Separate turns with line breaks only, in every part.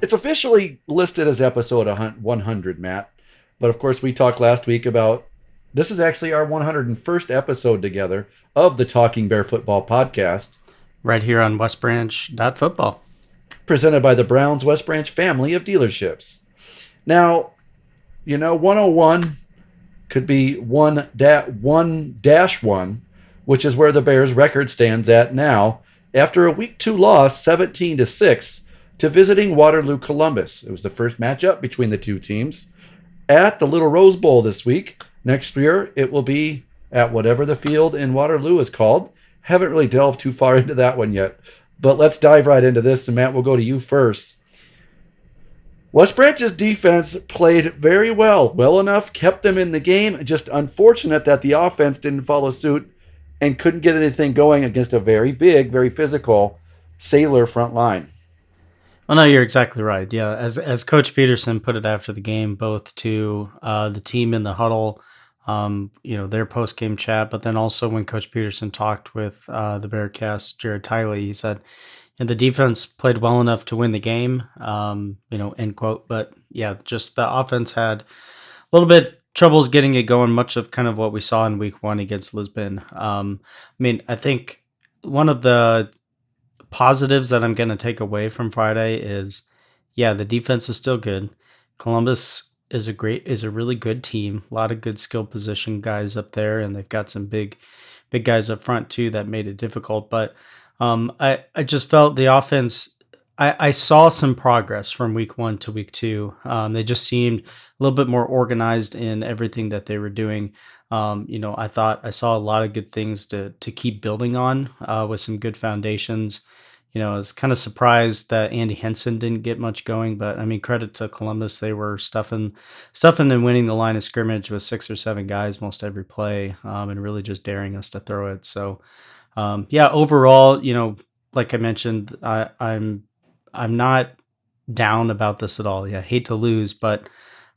It's officially listed as episode 100, Matt. But of course, we talked last week about this is actually our 101st episode together of the Talking Bear Football podcast.
Right here on West Branch Football.
Presented by the Browns West Branch family of dealerships. Now, 101 could be 1-1, which is where the Bears' record stands at now, after a Week 2 loss, 17-6, to visiting Waterloo Columbus. It was the first matchup between the two teams at the Little Rose Bowl this week. Next year, it will be at whatever the field in Waterloo is called. Haven't really delved too far into that one yet, but let's dive right into this, and Matt, we'll go to you first. West Branch's defense played very well enough, kept them in the game. Just unfortunate that the offense didn't follow suit and couldn't get anything going against a very big, very physical Sailor front line.
Well, no, you're exactly right. Yeah, as Coach Peterson put it after the game, both to the team in the huddle, their post-game chat, but then also when Coach Peterson talked with the Bearcast, Jared Tiley, he said, the defense played well enough to win the game, end quote. But yeah, just the offense had a little bit troubles getting it going, much of kind of what we saw in Week 1 against Lisbon. I think one of the positives that I'm going to take away from Friday is, the defense is still good. Columbus is a really good team. A lot of good skill position guys up there, and they've got some big guys up front too that made it difficult. But I just felt the offense. I saw some progress from Week 1 to Week 2. They just seemed a little bit more organized in everything that they were doing. I thought I saw a lot of good things to keep building on with some good foundations. I was kind of surprised that Andy Henson didn't get much going, but credit to Columbus. They were stuffing and winning the line of scrimmage with 6 or 7 guys most every play, and really just daring us to throw it. So, overall, like I mentioned, I'm not down about this at all. Yeah, I hate to lose, but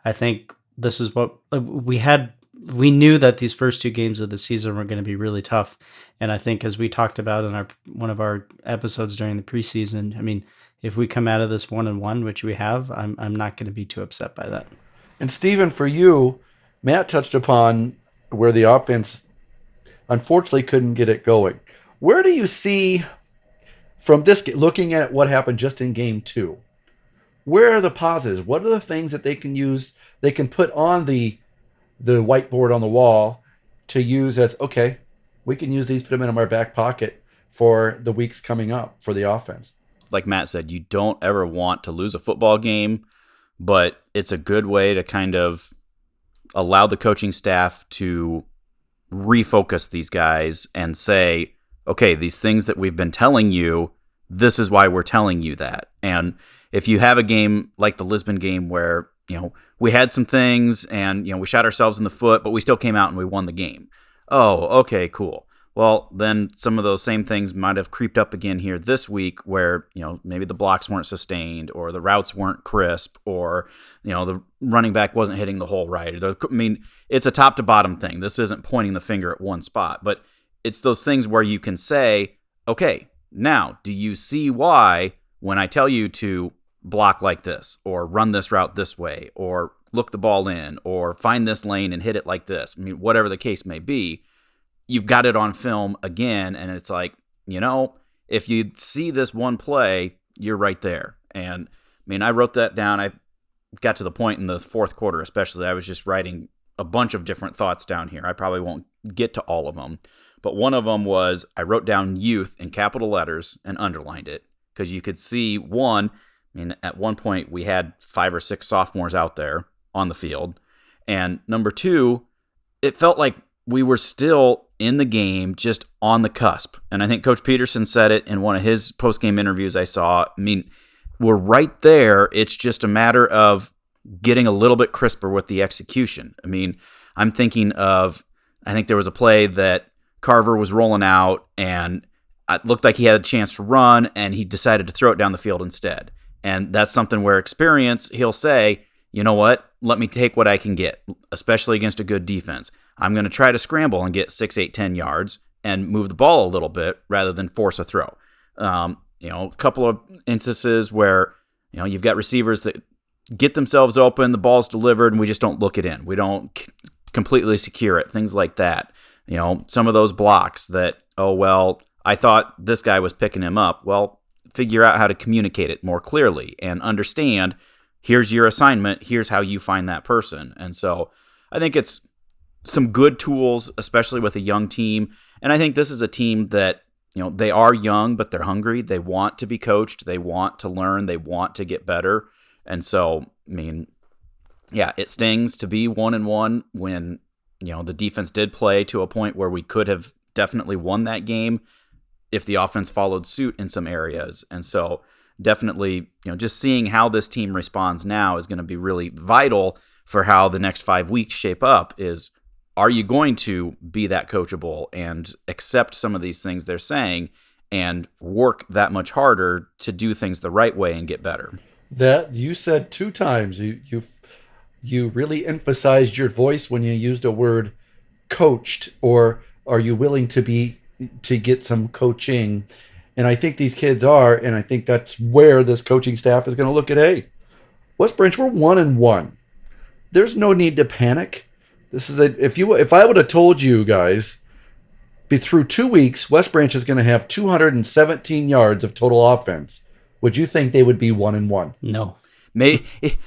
I think this is what we had. We knew that these first 2 games of the season were going to be really tough. And I think as we talked about in one of our episodes during the preseason, if we come out of this 1-1, which we have, I'm not going to be too upset by that.
And Stephen, for you, Matt touched upon where the offense unfortunately couldn't get it going. Where do you see from this, looking at what happened just in game 2, where are the positives? What are the things that they can use, they can put on the whiteboard on the wall to use as, okay, we can use these, put them in our back pocket for the weeks coming up for the offense?
Like Matt said, you don't ever want to lose a football game, but it's a good way to kind of allow the coaching staff to refocus these guys and say, okay, these things that we've been telling you, this is why we're telling you that. And if you have a game like the Lisbon game where, we had some things and, we shot ourselves in the foot, but we still came out and we won the game. Oh, okay, cool. Well, then some of those same things might have creeped up again here this week where, maybe the blocks weren't sustained or the routes weren't crisp or, the running back wasn't hitting the hole right. It's a top to bottom thing. This isn't pointing the finger at one spot, but it's those things where you can say, okay, now do you see why when I tell you to block like this or run this route this way or look the ball in or find this lane and hit it like this, whatever the case may be, you've got it on film again, and it's like, if you see this one play, you're right there. And I wrote that down. I got to the point in the fourth quarter especially, I was just writing a bunch of different thoughts down here. I probably won't get to all of them, but one of them was I wrote down youth in capital letters and underlined it because you could see one. At one point, we had 5 or 6 sophomores out there on the field. And number 2, it felt like we were still in the game, just on the cusp. And I think Coach Peterson said it in one of his post-game interviews I saw. We're right there. It's just a matter of getting a little bit crisper with the execution. I'm thinking of, I think there was a play that Carver was rolling out, and it looked like he had a chance to run, and he decided to throw it down the field instead. And that's something where experience, he'll say, you know what, let me take what I can get, especially against a good defense. I'm going to try to scramble and get 6, 8, 10 yards and move the ball a little bit rather than force a throw. A couple of instances where You've got receivers that get themselves open, the ball's delivered, and we just don't look it in. We don't completely secure it, things like that. Some of those blocks that, oh, well, I thought this guy was picking him up. Well, figure out how to communicate it more clearly and understand, here's your assignment, here's how you find that person. And so I think it's some good tools, especially with a young team. And I think this is a team that, they are young, but they're hungry. They want to be coached. They want to learn. They want to get better. And so, it stings to be 1-1 when, the defense did play to a point where we could have definitely won that game if the offense followed suit in some areas. And so definitely, just seeing how this team responds now is going to be really vital for how the next 5 weeks shape up. Are you going to be that coachable and accept some of these things they're saying and work that much harder to do things the right way and get better?
That you said 2 times. You really emphasized your voice when you used a word coached, or are you willing to get some coaching? And I think these kids are, and I think that's where this coaching staff is going to look at, hey, West Branch, we're 1-1. There's no need to panic. This is if I would have told you guys through 2 weeks, West Branch is going to have 217 yards of total offense, would you think they would be 1-1?
No.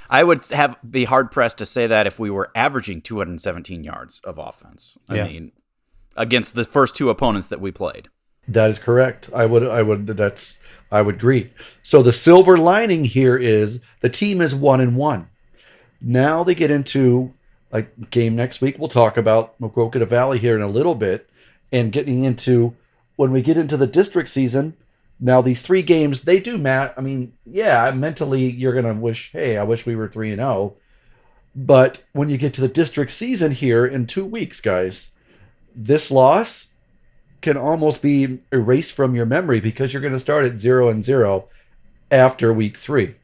I would be hard pressed to say that if we were averaging 217 yards of offense. I mean, against the first 2 opponents that we played.
That is correct. I would agree. So the silver lining here is the team is 1-1. Now they get into game next week. We'll talk about Maquoketa Valley here in a little bit, and getting into when we get into the district season. Now these 3 games, they do, Matt. I mean, mentally you're gonna wish, hey, I wish we were 3-0. But when you get to the district season here in 2 weeks, guys, this loss can almost be erased from your memory because you're going to start at 0-0 after week 3.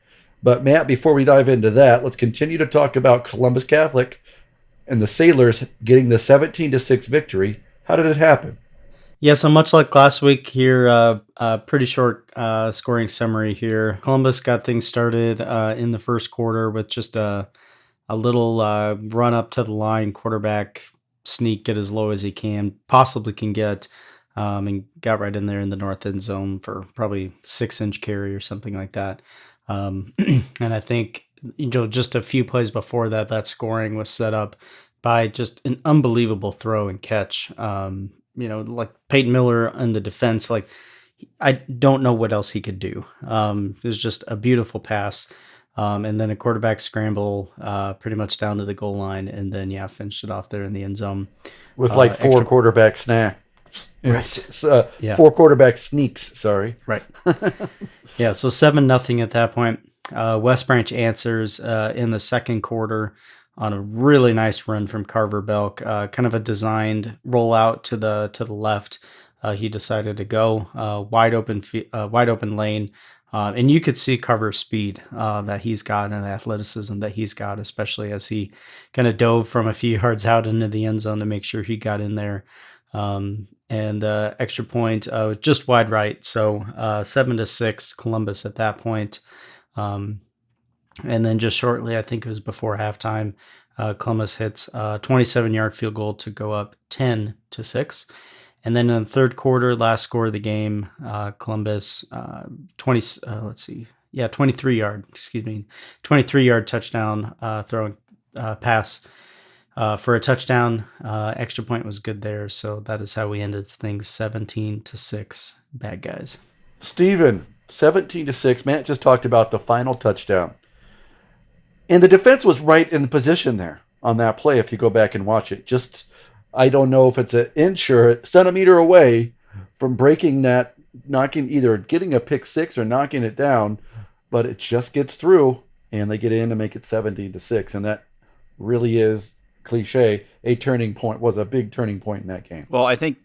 But Matt, before we dive into that, let's continue to talk about Columbus Catholic and the Sailors getting the 17-6 victory. How did it happen?
Yeah, so much like last week here, pretty short scoring summary here. Columbus got things started in the first quarter with just a little run up to the line, quarterback sneak, get as low as he possibly can get, and got right in there in the north end zone for probably 6-inch carry or something like that. And I think, just a few plays before that scoring was set up by just an unbelievable throw and catch. Like Peyton Miller in the defense, I don't know what else he could do. It was just a beautiful pass. And then a quarterback scramble pretty much down to the goal line, and then, finished it off there in the end zone.
With 4 quarterback snacks.
Right.
4 quarterback sneaks, sorry.
Right. Yeah, so 7-0 at that point. West Branch answers in the second quarter on a really nice run from Carver Belk, kind of a designed rollout to the left. He decided to go wide open lane. And you could see Carver's speed that he's got and the athleticism that he's got, especially as he kind of dove from a few yards out into the end zone to make sure he got in there. And extra point just wide right. So 7-6 Columbus at that point. And then just shortly, I think it was before halftime, Columbus hits a 27-yard field goal to go up 10-6. And then in the third quarter, last score of the game, Columbus 23-yard touchdown throwing pass for a touchdown. Extra point was good there, so that is how we ended things 17-6. Bad guys.
Steven, 17-6. Matt just talked about the final touchdown. And the defense was right in position there on that play if you go back and watch it. Just, I don't know if it's an inch or a centimeter away from breaking that, either getting a pick 6 or knocking it down, but it just gets through, and they get in to make it 17-6. And that really is cliche. Was a big turning point in that game.
Well, I think,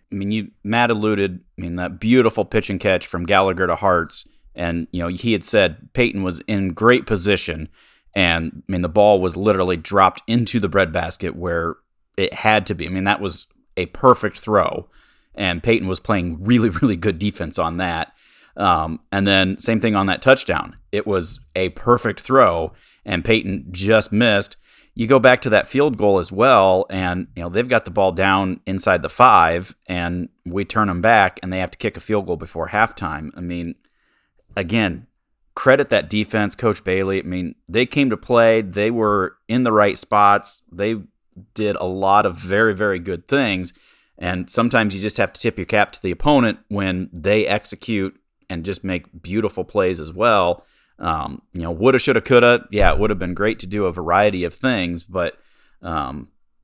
Matt alluded, that beautiful pitch and catch from Gallagher to Hartz. And, he had said Peyton was in great position. And, the ball was literally dropped into the breadbasket where it had to be. That was a perfect throw. And Peyton was playing really, really good defense on that. And then same thing on that touchdown. It was a perfect throw, and Peyton just missed. You go back to that field goal as well, and they've got the ball down inside the 5, and we turn them back, and they have to kick a field goal before halftime. I mean, again, credit that defense, Coach Bailey. I mean, they came to play. They were in the right spots. They did a lot of very, very good things, and sometimes you just have to tip your cap to the opponent when they execute and just make beautiful plays as well. Woulda, shoulda, coulda. Yeah, it would have been great to do a variety of things, but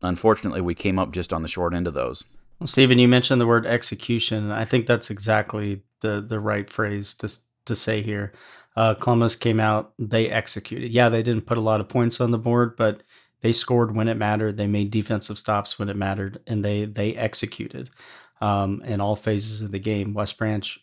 unfortunately, we came up just on the short end of those.
Well, Stephen, you mentioned the word execution. I think that's exactly the right phrase to say here. Columbus came out, they executed. Yeah, they didn't put a lot of points on the board, but they scored when it mattered. They made defensive stops when it mattered, and they executed in all phases of the game. West Branch,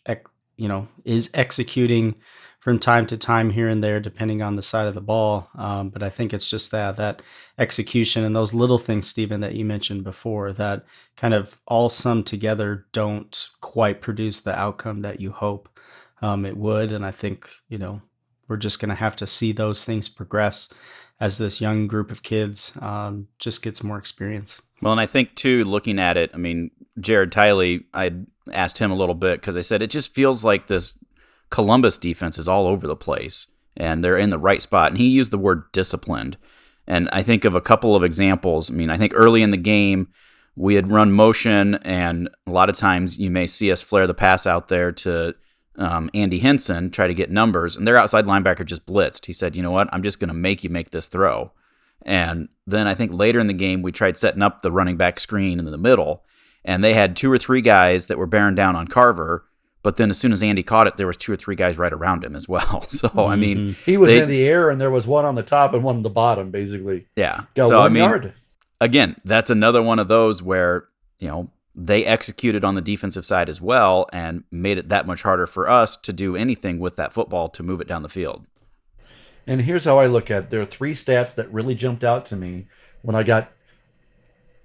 is executing from time to time here and there, depending on the side of the ball. But I think it's just that execution and those little things, Stephen, that you mentioned before, that kind of all sum together don't quite produce the outcome that you hope it would. And I think, we're just going to have to see those things progress as this young group of kids just gets more experience.
Well, and I think, too, looking at it, I mean, Jared Tiley, I asked him a little bit because I said it just feels like this Columbus defense is all over the place and they're in the right spot. And he used the word disciplined. And I think of a couple of examples. I mean, I think early in the game, we had run motion, and a lot of times you may see us flare the pass out there to Andy Henson, try to get numbers, and their outside linebacker just blitzed. He said, you know what, I'm just going to make you make this throw. And then I think later in the game, we tried setting up the running back screen in the middle, and they had 2 or 3 guys that were bearing down on Carver. But then as soon as Andy caught it, there was 2 or 3 guys right around him as well. So, I mean...
He was in the air, and there was one on the top and one on the bottom, basically.
Yeah.
Got
so,
1 yard.
Again, that's another one of those where, they executed on the defensive side as well and made it that much harder for us to do anything with that football to move it down the field.
And here's how I look at it. There are 3 stats that really jumped out to me when I got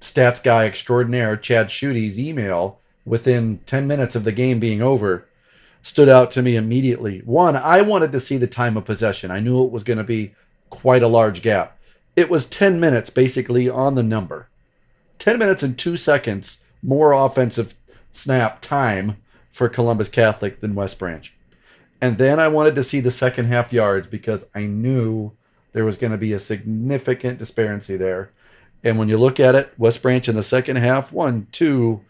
stats guy extraordinaire Chad Schute's email within 10 minutes of the game being over. Stood out to me immediately. One, I wanted to see the time of possession. I knew it was going to be quite a large gap. It was 10 minutes basically on the number. 10 minutes and 2 seconds more offensive snap time for Columbus Catholic than West Branch. And then I wanted to see the second half yards because I knew there was going to be a significant disparity there. And when you look at it, West Branch in the second half, 1, 2,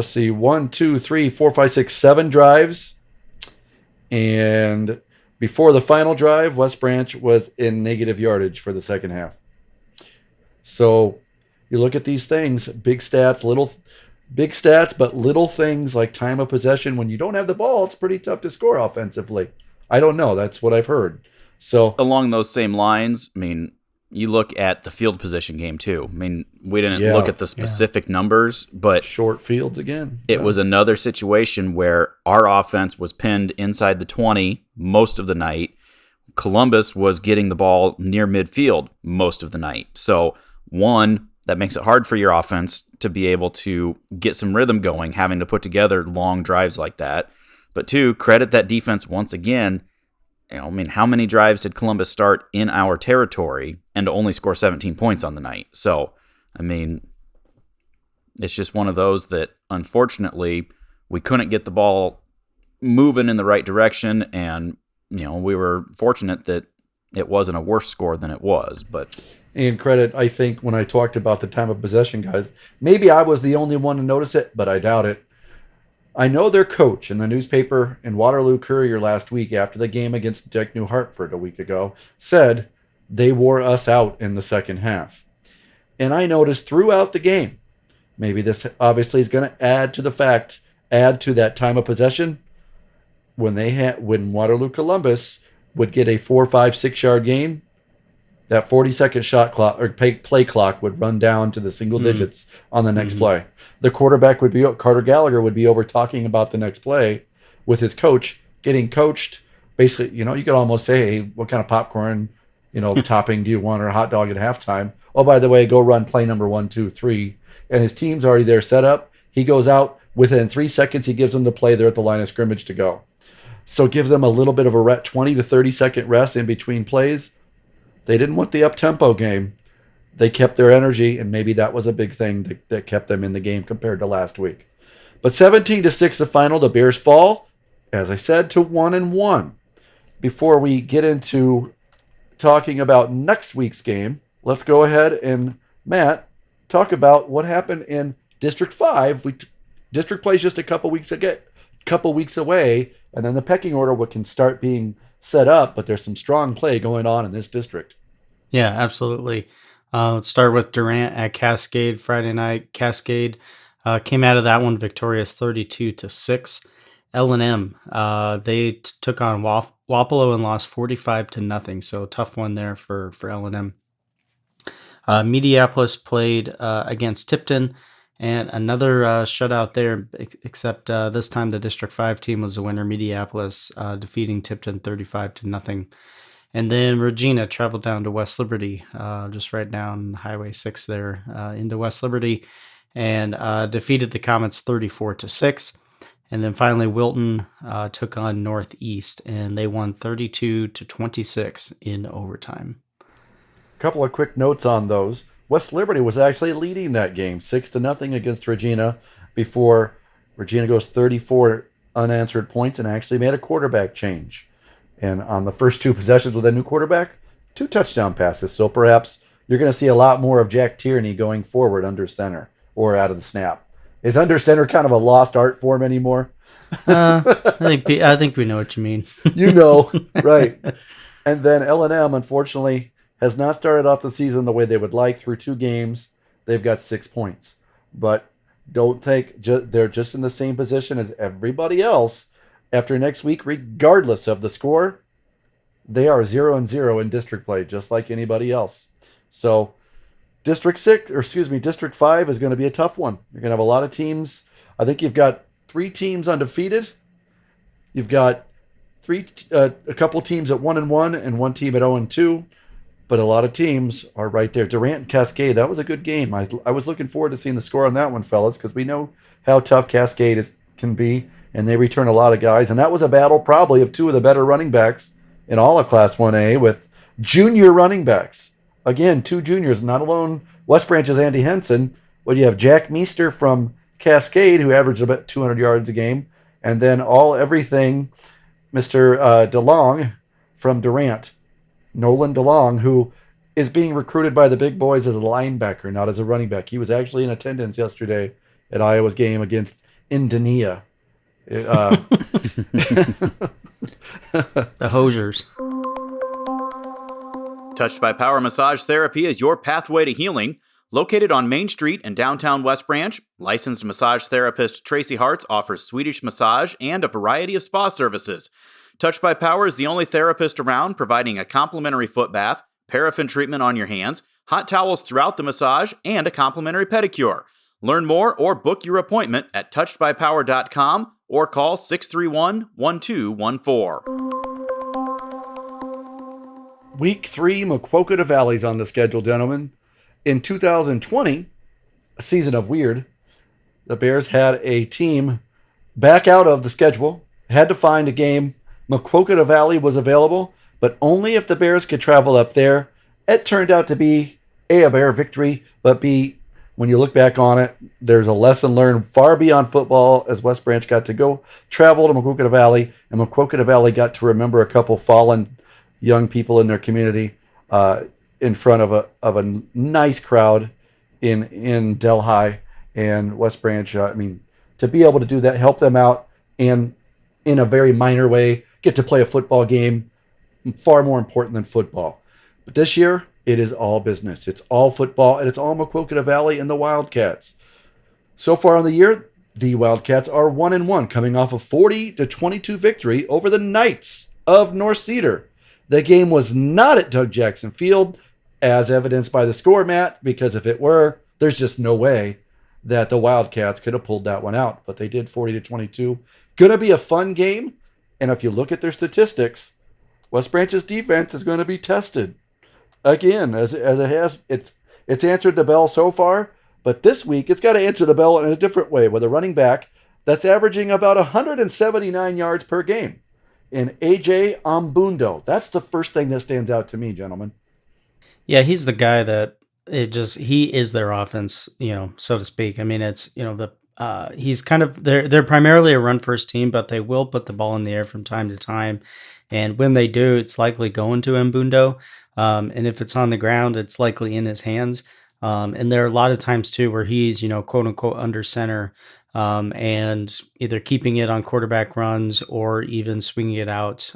3, 4, 5, 6, 7 drives. And before the final drive, West Branch was in negative yardage for the second half. So you look at these things, big stats, but little things like time of possession. When you don't have the ball, it's pretty tough to score offensively. I don't know. That's what I've heard. So
along those same lines, I mean, you look at the field position game too. I mean, we didn't look at the specific numbers, but
short fields again.
It was another situation where our offense was pinned inside the 20 most of the night. Columbus was getting the ball near midfield most of the night. So one, that makes it hard for your offense to be able to get some rhythm going, having to put together long drives like that. But 2, credit that defense once again. How many drives did Columbus start in our territory and only score 17 points on the night? So, it's just one of those that, unfortunately, we couldn't get the ball moving in the right direction, and, we were fortunate that it wasn't a worse score than it was, but...
And credit, I think, when I talked about the time of possession, guys, maybe I was the only one to notice it, but I doubt it. I know their coach in the newspaper in Waterloo Courier last week after the game against Jack New Hartford a week ago said they wore us out in the second half. And I noticed throughout the game, maybe this obviously is going to add to that time of possession, when Waterloo Columbus would get a 4, 5, 6 yard gain, that 40-second shot clock or play clock would run down to the single digits on the next play. The quarterback Carter Gallagher would be over talking about the next play with his coach, getting coached. Basically, you could almost say, hey, what kind of popcorn, topping do you want, or a hot dog at halftime? Oh, by the way, go run play number 1, 2, 3. And his team's already there set up. He goes out within 3 seconds. He gives them the play. They're at the line of scrimmage to go. So give them a little bit of a 20 to 30 second rest in between plays. They didn't want the up-tempo game. They kept their energy, and maybe that was a big thing that kept them in the game compared to last week. But 17-6 the final, the Bears fall, as I said, to 1-1. Before we get into talking about next week's game, let's go ahead and, Matt, talk about what happened in District 5. District plays just a couple weeks away, and then the pecking order can start being set up, but there's some strong play going on in this district.
Yeah, absolutely. Let's start with Durant at Cascade Friday night. Cascade came out of that one victorious 32-6. L&M, they took on Wapello and lost 45-0. So tough one there for L&M. Mediapolis played against Tipton, and another shutout there, except this time the District 5 team was the winner, Mediapolis, defeating Tipton 35-0. And then Regina traveled down to West Liberty, just right down Highway 6 there, into West Liberty, and defeated the Comets 34-6. And then finally Wilton took on Northeast, and they won 32-26 in overtime.
A couple of quick notes on those. West Liberty was actually leading that game 6-0 against Regina before Regina goes 34 unanswered points and actually made a quarterback change. And on the first two possessions with a new quarterback, 2 touchdown passes. So perhaps you're going to see a lot more of Jack Tierney going forward under center or out of the snap. Is under center kind of a lost art form anymore?
I think we know what you mean.
You know, right. And then L&M, unfortunately, has not started off the season the way they would like. Through 2 games, they've got 6 points. But don't think they're just in the same position as everybody else. After next week, regardless of the score, they are 0-0 in district play, just like anybody else. So District 5 is going to be a tough one. You're going to have a lot of teams. I think you've got 3 teams undefeated. You've got a couple teams at 1-1 and 1 team at 0-2. But a lot of teams are right there. Durant and Cascade, that was a good game. I was looking forward to seeing the score on that one, fellas, because we know how tough Cascade can be, and they return a lot of guys. And that was a battle probably of 2 of the better running backs in all of Class 1A with junior running backs. Again, 2 juniors, not alone West Branch's Andy Henson, but you have Jack Meester from Cascade, who averaged about 200 yards a game, and then everything, Mr. DeLong from Durant. Nolan DeLong, who is being recruited by the big boys as a linebacker, not as a running back. He was actually in attendance yesterday at Iowa's game against Indonesia.
The Hosiers.
Touched by Power Massage Therapy is your pathway to healing. Located on Main Street in downtown West Branch, licensed massage therapist Tracy Hartz offers Swedish massage and a variety of spa services. Touched by Power is the only therapist around providing a complimentary foot bath, paraffin treatment on your hands, hot towels throughout the massage, and a complimentary pedicure. Learn more or book your appointment at touchedbypower.com or call 631-1214.
Week 3, Maquoketa Valley's on the schedule, gentlemen. In 2020, a season of weird, the Bears had a team back out of the schedule, had to find a game. Maquoketa Valley was available, but only if the Bears could travel up there. It turned out to be a Bear victory, but B, when you look back on it, there's a lesson learned far beyond football as West Branch got to go travel to Maquoketa Valley, and Maquoketa Valley got to remember a couple fallen young people in their community in front of a nice crowd in Delhi and West Branch. To be able to do that, help them out, and in a very minor way, get to play a football game, far more important than football. But this year, it is all business. It's all football, and it's all Maquoketa Valley and the Wildcats. So far in the year, the Wildcats are 1-1, coming off a 40-22 victory over the Knights of North Cedar. The game was not at Doug Jackson Field, as evidenced by the score, Matt, because if it were, there's just no way that the Wildcats could have pulled that one out. But they did 40-22. Going to be a fun game. And if you look at their statistics, West Branch's defense is going to be tested. Again, as it has, it's answered the bell so far. But this week, it's got to answer the bell in a different way with a running back that's averaging about 179 yards per game. and AJ Ombundo. That's the first thing that stands out to me, gentlemen.
Yeah, he's the guy that he is their offense, so to speak. I mean, it's he's kind of they're primarily a run first team, but they will put the ball in the air from time to time, and when they do, it's likely going to Mbundo, and if it's on the ground, it's likely in his hands. And there are a lot of times too where he's quote unquote under center, and either keeping it on quarterback runs or even swinging it out.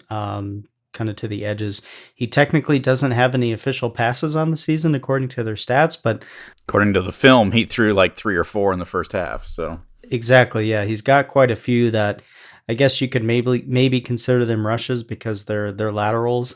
Kind of to the edges. He technically doesn't have any official passes on the season according to their stats, but
According to the film, he threw like 3 or 4 in the first half. So
exactly, yeah, he's got quite a few that I guess you could maybe consider them rushes because they're laterals.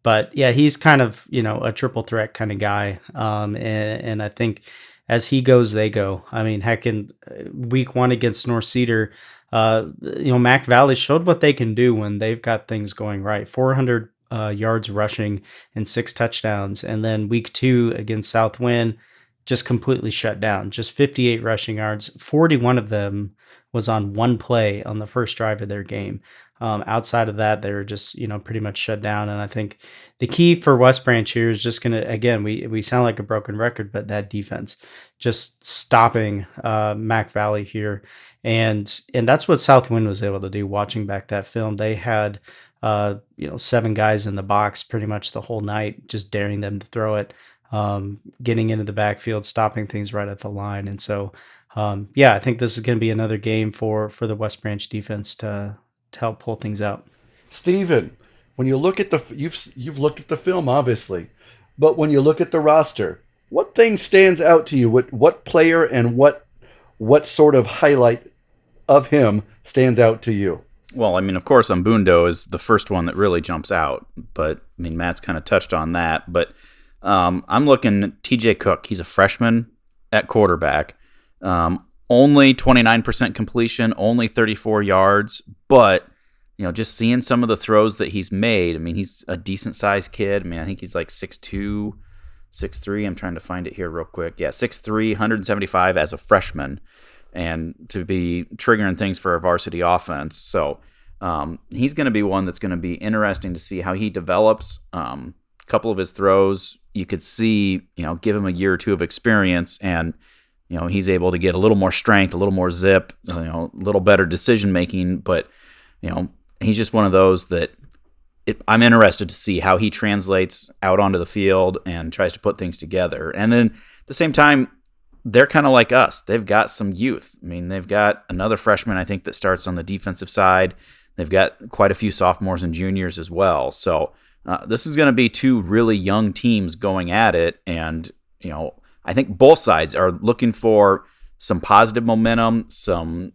But yeah, he's kind of a triple threat kind of guy, and I think as he goes, they go. I mean, heck, in week 1 against North Cedar, Mac Valley showed what they can do when they've got things going right. 400 yards rushing and 6 touchdowns. And then week 2 against Southwind, just completely shut down. Just 58 rushing yards. 41 of them was on one play on the first drive of their game. Outside of that, they were just, pretty much shut down. And I think the key for West Branch here is just going to, again, we sound like a broken record, but that defense just stopping Mac Valley here. And that's what Southwind was able to do. Watching back that film, they had 7 guys in the box pretty much the whole night, just daring them to throw it, getting into the backfield, stopping things right at the line. And so, I think this is going to be another game for the West Branch defense to help pull things out.
Steven, when you look at you've looked at the film, obviously, but when you look at the roster, what thing stands out to you? What player and what sort of highlight of him stands out to you?
Well, I mean, of course, Umbundo is the first one that really jumps out. But, I mean, Matt's kind of touched on that. But I'm looking at TJ Cook. He's a freshman at quarterback. Only 29% completion, only 34 yards. But, just seeing some of the throws that he's made, I mean, he's a decent-sized kid. I mean, I think he's like 6'2", 6'3". I'm trying to find it here real quick. Yeah, 6'3", 175 as a freshman. And to be triggering things for a varsity offense. So he's going to be one that's going to be interesting to see how he develops. A couple of his throws, you could see, give him a year or 2 of experience, and, he's able to get a little more strength, a little more zip, a little better decision-making. But, he's just one of those that I'm interested to see how he translates out onto the field and tries to put things together. And then at the same time, they're kind of like us. They've got some youth. I mean, they've got another freshman, I think, that starts on the defensive side. They've got quite a few sophomores and juniors as well. So this is going to be 2 really young teams going at it. And, I think both sides are looking for some positive momentum, some,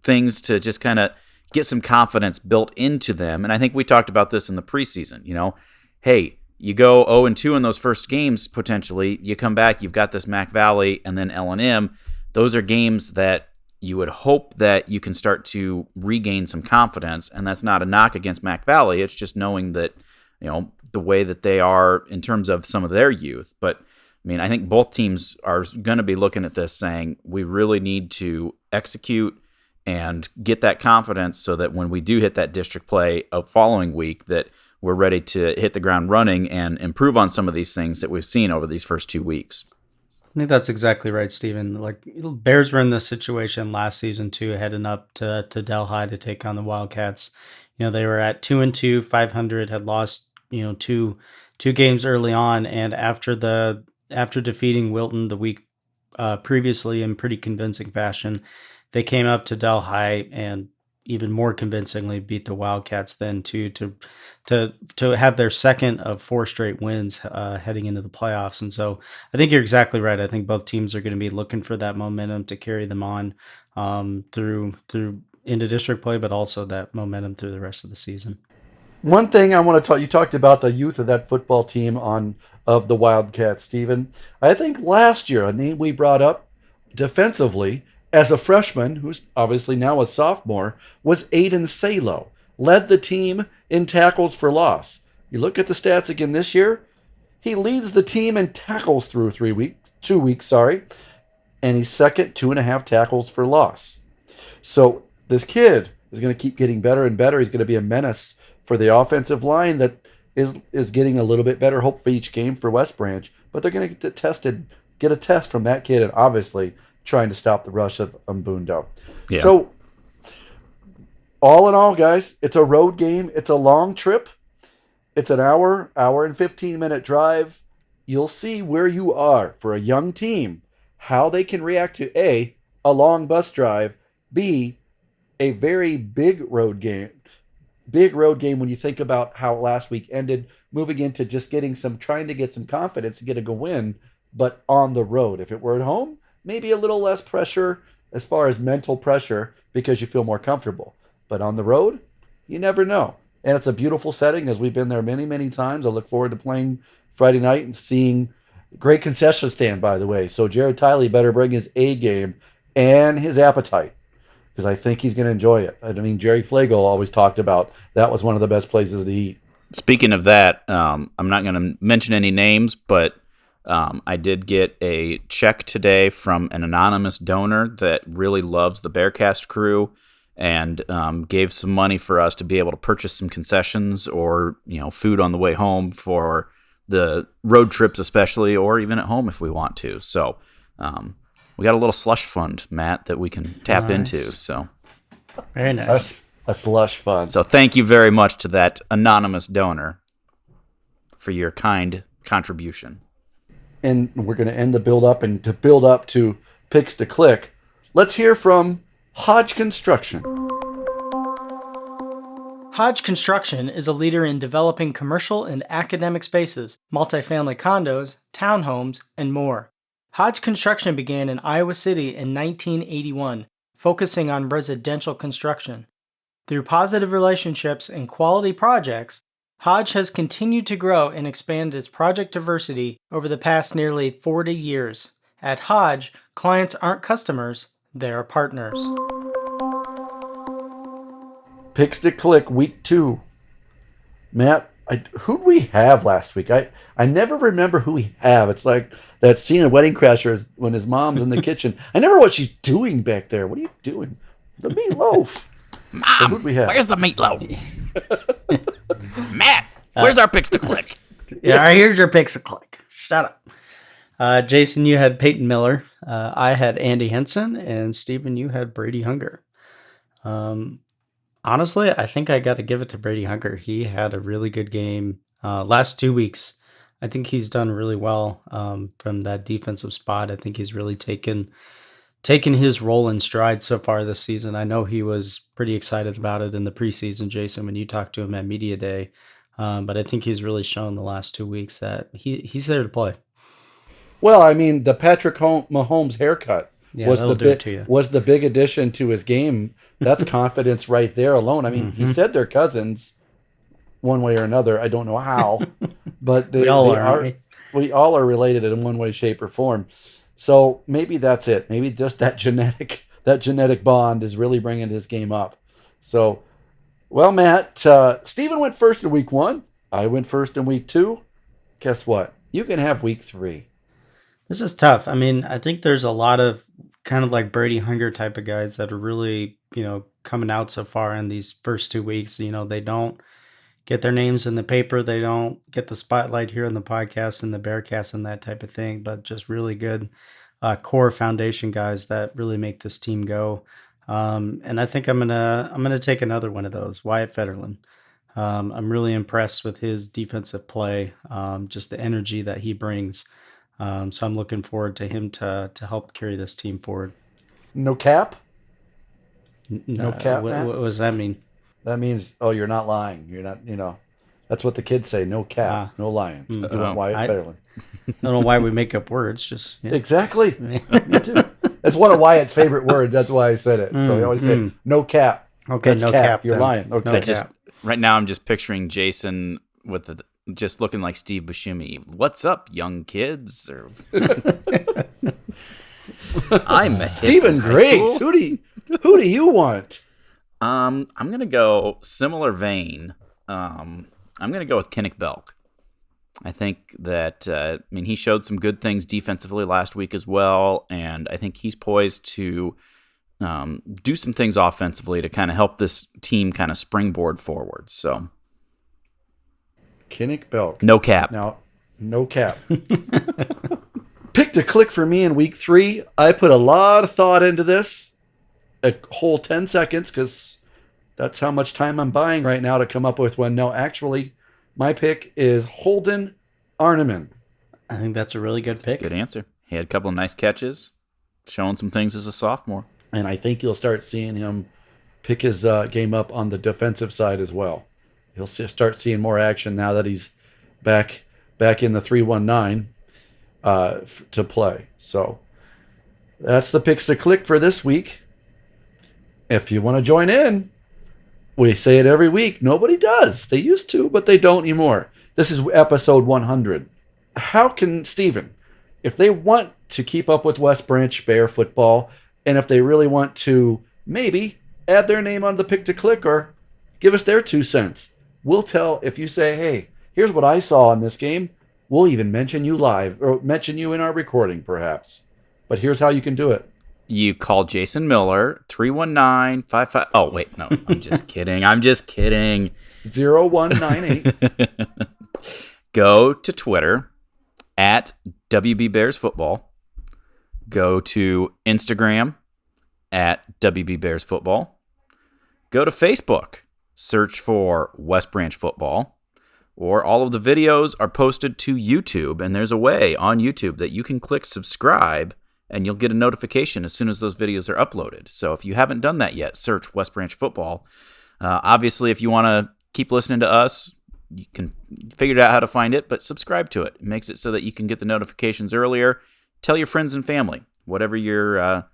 things to just kind of get some confidence built into them. And I think we talked about this in the preseason, hey, you go 0-2 in those first games, potentially. You come back, you've got this Mac Valley and then L&M. Those are games that you would hope that you can start to regain some confidence, and that's not a knock against Mac Valley. It's just knowing that, the way that they are in terms of some of their youth. But, I mean, I think both teams are going to be looking at this saying, we really need to execute and get that confidence so that when we do hit that district play of following week, that we're ready to hit the ground running and improve on some of these things that we've seen over these first 2 weeks.
I think that's exactly right, Stephen. Like, Bears were in this situation last season too, heading up to Delhi to take on the Wildcats. They were at 2-2, 500, had lost two games early on, and after defeating Wilton the week previously in pretty convincing fashion, they came up to Delhi and even more convincingly beat the Wildcats then to have their second of 4 straight wins heading into the playoffs. And so I think you're exactly right. I think both teams are going to be looking for that momentum to carry them on through into district play, but also that momentum through the rest of the season.
One thing I want to talk, you talked about the youth of that football team of the Wildcats, Stephen. I think last year, a name we brought up defensively as a freshman, who's obviously now a sophomore, was Aiden Salo. Led the team in tackles for loss. You look at the stats again this year, he leads the team in tackles through 2 weeks, and he's second, 2.5 tackles for loss. So this kid is going to keep getting better and better. He's going to be a menace for the offensive line that is getting a little bit better, hopefully, each game for West Branch. But they're going to get a test from that kid, and obviously trying to stop the rush of Ombundo.
Yeah.
So, all in all, guys, it's a road game. It's a long trip. It's an hour and 15-minute drive. You'll see where you are for a young team, how they can react to A, a long bus drive, B, a very big road game. Big road game when you think about how last week ended, moving into just trying to get some confidence and get a win, but on the road. If it were at home, maybe a little less pressure as far as mental pressure because you feel more comfortable. But on the road, you never know. And it's a beautiful setting, as we've been there many, many times. I look forward to playing Friday night and seeing great concession stand, by the way. So Jared Tiley better bring his A game and his appetite, because I think he's going to enjoy it. I mean, Jerry Flagle always talked about that was one of the best places to eat.
Speaking of that, I'm not going to mention any names, but I did get a check today from an anonymous donor that really loves the Bearcast crew and gave some money for us to be able to purchase some concessions or food on the way home for the road trips especially, or even at home if we want to. So we got a little slush fund, Matt, that we can tap into. So
very nice.
A slush fund.
So thank you very much to that anonymous donor for your kind contribution.
And we're going to end the build up, and to build up to Picks to Click, let's hear from Hodge Construction.
Hodge Construction is a leader in developing commercial and academic spaces, multifamily condos, townhomes, and more. Hodge Construction began in Iowa City in 1981, focusing on residential construction. Through positive relationships and quality projects, Hodge has continued to grow and expand its project diversity over the past nearly 40 years. At Hodge, clients aren't customers, they're partners.
Picks to Click, week 2. Matt, who'd we have last week? I never remember who we have. It's like that scene in Wedding Crashers when his mom's in the kitchen. I never know what she's doing back there. What are you doing? The meatloaf.
Mom,
So who'd we have?
where's the meatloaf? Matt, where's our Picks to Click?
Yeah, all right, here's your Picks to Click. Shut up. Jason, you had Peyton Miller. I had Andy Henson. And Stephen, you had Brady Hunger. Honestly, I think I got to give it to Brady Hunger. He had a really good game last 2 weeks. I think he's done really well from that defensive spot. I think he's really taken his role in stride so far this season. I know he was pretty excited about it in the preseason, Jason, when you talked to him at Media Day. But I think he's really shown the last 2 weeks that he's there to play.
Well, I mean, the Patrick Mahomes haircut was the big addition to his game. That's confidence right there alone. I mean, he said they're cousins one way or another. I don't know how, but we all are related in one way, shape, or form. So maybe that's it. Maybe just that genetic bond is really bringing his game up. So, well, Matt, Stephen went first in week 1. I went first in week 2. Guess what? You can have week 3.
This is tough. I mean, I think there's a lot of kind of like Brady Hunger type of guys that are really, coming out so far in these first 2 weeks. They don't get their names in the paper. They don't get the spotlight here in the podcast and the Bearcast and that type of thing, but just really good core foundation guys that really make this team go. And I think I'm gonna take another one of those, Wyatt Federlin. I'm really impressed with his defensive play, just the energy that he brings. So I'm looking forward to him to help carry this team forward.
No cap?
No
cap,
what,
Matt?
what does that mean?
That means, you're not lying. You're not, that's what the kids say. No cap, no lying. You want Wyatt Federlin.
I don't know why we make up words. Just
Exactly. Me too. That's one of Wyatt's favorite words. That's why I said it. So he always say, no cap.
Okay,
That's
no cap.
You're
then.
lying. Okay.
No cap.
Right now, I'm just picturing Jason with just looking like Steve Buscemi. What's up, young kids? Or I'm a hip
Stephen
in high
Griggs.
school.
Who do you want?
I'm gonna go similar vein. I'm gonna go with Kinnick Belk. I think that he showed some good things defensively last week as well, and I think he's poised to do some things offensively to kind of help this team kind of springboard forward. So,
Kinnick Belk.
no cap.
Now, no cap. Pick to click for me in week 3. I put a lot of thought into this, a whole 10 seconds, because that's how much time I'm buying right now to come up with one. No, actually, my pick is Holden Arniman.
I think that's a really good pick.
Good answer. He had a couple of nice catches, showing some things as a sophomore.
And I think you'll start seeing him pick his game up on the defensive side as well. He'll start seeing more action now that he's back in the 3-1-9 to play. So that's the picks to click for this week. If you want to join in, we say it every week. Nobody does. They used to, but they don't anymore. This is episode 100. How can Stephen, if they want to keep up with West Branch Bear football, and if they really want to maybe add their name on the pick to click or give us their 2 cents, we'll tell. If you say, hey, here's what I saw in this game, we'll even mention you live or mention you in our recording perhaps. But here's how you can do it.
You call Jason Miller, 319-55. Oh, wait, no, I'm just kidding.
0198.
Go to Twitter at WB Bears Football. Go to Instagram at WB Bears Football. Go to Facebook. Search for West Branch Football. Or all of the videos are posted to YouTube, and there's a way on YouTube that you can click subscribe, and you'll get a notification as soon as those videos are uploaded. So if you haven't done that yet, search West Branch Football. Obviously, if you want to keep listening to us, you can figure out how to find it, but subscribe to it. It makes it so that you can get the notifications earlier. Tell your friends and family, whatever your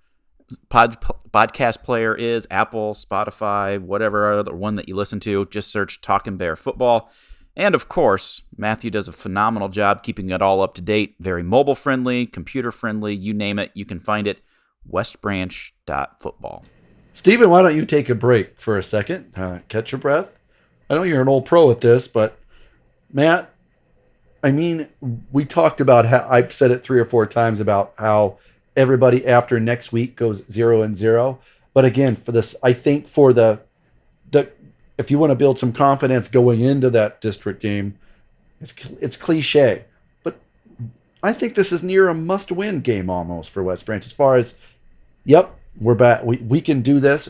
podcast player is, Apple, Spotify, whatever other one that you listen to, just search Talkin' Bear Football. And of course, Matthew does a phenomenal job keeping it all up to date, very mobile friendly, computer friendly, you name it, you can find it, westbranch.football.
Stephen, why don't you take a break for a second, catch your breath? I know you're an old pro at this, but Matt, I mean, we talked about how, I've said it 3 or 4 times about how everybody after next week goes 0-0. But again, for this, I think for the if you want to build some confidence going into that district game, it's cliche, but I think this is near a must-win game almost for West Branch. As far as, yep, we're back. We can do this.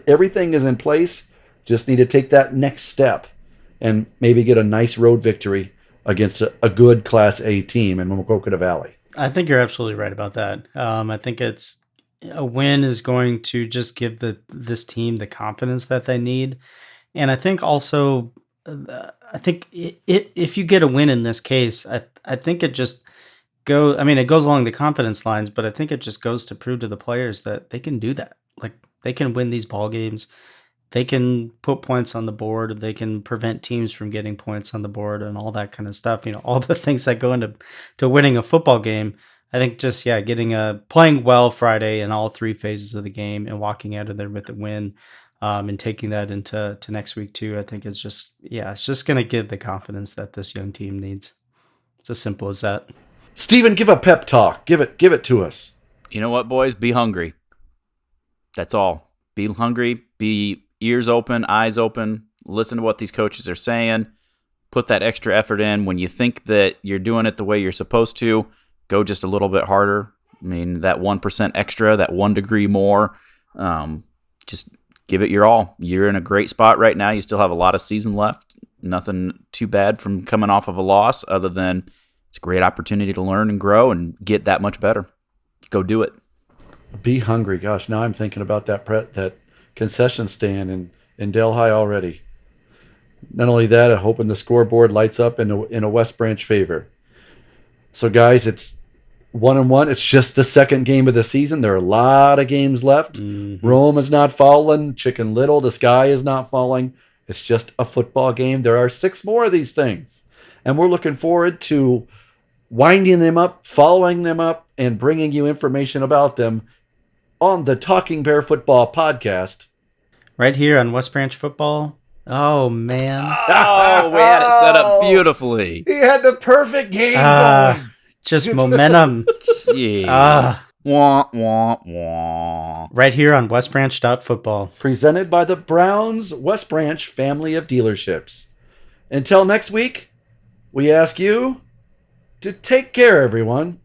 Everything is in place. Just need to take that next step and maybe get a nice road victory against a good Class A team in Maquoketa Valley.
I think you're absolutely right about that. I think a win is going to just give this team the confidence that they need. And I think also, if you get a win in this case, I think it just it goes along the confidence lines, but I think it just goes to prove to the players that they can do that. Like, they can win these ball games. They can put points on the board. They can prevent teams from getting points on the board and all that kind of stuff. You know, all the things that go into winning a football game. I think just, playing well Friday in all 3 phases of the game and walking out of there with a win, and taking that into next week too, I think it's just going to give the confidence that this young team needs. It's as simple as that.
Stephen, give a pep talk. Give it to us.
You know what, boys? Be hungry. That's all. Be hungry. Be ears open, eyes open. Listen to what these coaches are saying. Put that extra effort in. When you think that you're doing it the way you're supposed to, go just a little bit harder. I mean, that 1% extra, that 1 degree more, just give it your all. You're in a great spot right now. You still have a lot of season left. Nothing too bad from coming off of a loss, other than it's a great opportunity to learn and grow and get that much better. Go do it.
Be hungry. Gosh, now I'm thinking about that concession stand in Delhi already. Not only that, I'm hoping the scoreboard lights up in a West Branch favor. So guys, it's 1-1. It's just the second game of the season. There are a lot of games left. Mm-hmm. Rome is not falling. Chicken Little, the sky is not falling. It's just a football game. There are 6 more of these things. And we're looking forward to winding them up, following them up, and bringing you information about them on the Talking Bear Football podcast.
Right here on West Branch Football. Oh, man.
Oh, we had it set up beautifully.
He had the perfect game going.
Just momentum.
Jeez. Wah, wah, wah.
Right here on West Branch Football.
Presented by the Browns West Branch family of dealerships. Until next week, we ask you to take care, everyone.